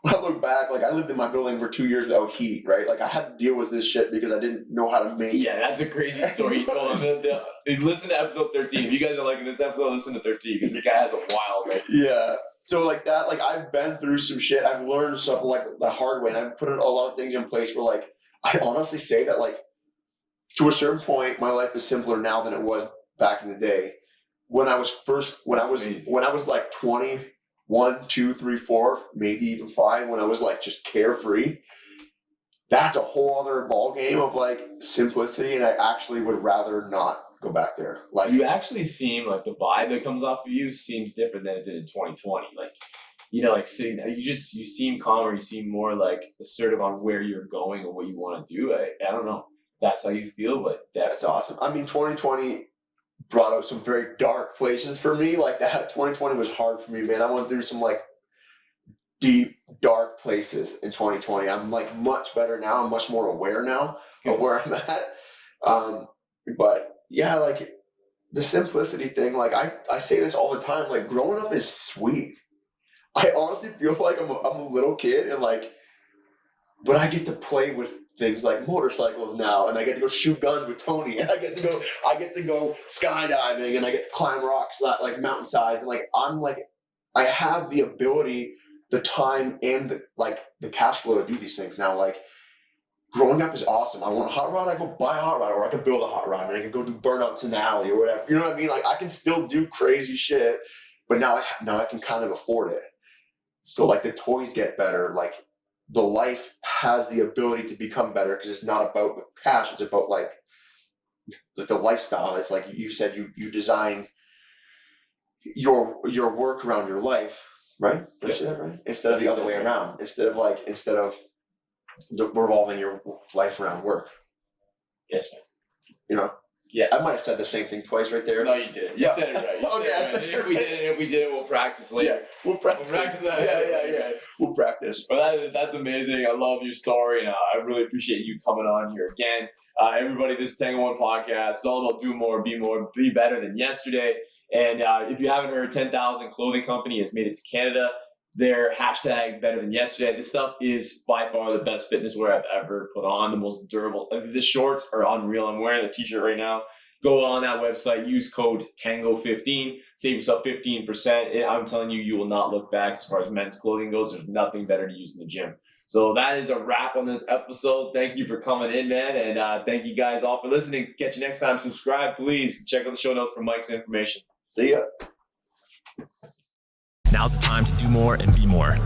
when I look back, like I lived in my building for 2 years without heat, right? Like I had to deal with this shit because I didn't know how to make. Yeah, that's a crazy story. You told him. Listen to episode 13. If you guys are liking this episode, listen to 13 because this guy has a wild. Right? Yeah. So like that, like I've been through some shit. I've learned stuff like the hard way, and I've put a lot of things in place where like I honestly say that like to a certain point, my life is simpler now than it was back in the day. When I was like 21, 2, 3, 4, maybe even 5, when I was like just carefree, that's a whole other ball game of like simplicity, and I actually would rather not go back there. Like you actually seem like the vibe that comes off of you seems different than it did in 2020. Like, you know, like sitting, you seem calmer. You seem more like assertive on where you're going and what you want to do. I don't know if that's how you feel, but that's awesome. I mean, 2020 brought out some very dark places for me. Like that 2020 was hard for me, man. I went through some like deep, dark places in 2020. I'm like much better now. I'm much more aware now of where I'm at. But yeah, like the simplicity thing, like I say this all the time, like growing up is sweet. I honestly feel like I'm a little kid, and like, but I get to play with things like motorcycles now, and I get to go shoot guns with Tony, and I get to go skydiving, and I get to climb rocks like mountainsides, and like I have the ability, the time, and the cash flow to do these things now. Like growing up is awesome. I want a hot rod, I go buy a hot rod, or I can build a hot rod, and I can go do burnouts in the alley or whatever. You know what I mean? Like I can still do crazy shit, but now I can kind of afford it. So like the toys get better, like the life has the ability to become better because it's not about the cash, it's about like the lifestyle. It's like you said, you design your work around your life, right? Did I say that right? Instead of the other way around. Instead of revolving your life around work. Yes, man. You know? Yes. I might have said the same thing twice right there. No, you did. You said it right. If we did it, we'll practice later. Yeah, we'll practice that. Yeah. We'll practice. But that's amazing. I love your story, and I really appreciate you coming on here again. Everybody, this is Tango One Podcast. It's all about do more, be better than yesterday. And if you haven't heard, 10,000 Clothing Company has made it to Canada. Their hashtag better than yesterday. This stuff is by far the best fitness wear I've ever put on. The most durable. The shorts are unreal. I'm wearing the t-shirt right now. Go on that website. Use code TANGO15. Save yourself 15%. I'm telling you, you will not look back as far as men's clothing goes. There's nothing better to use in the gym. So that is a wrap on this episode. Thank you for coming in, man. And thank you guys all for listening. Catch you next time. Subscribe, please. Check out the show notes for Mike's information. See ya. Now's the time to do more and be more.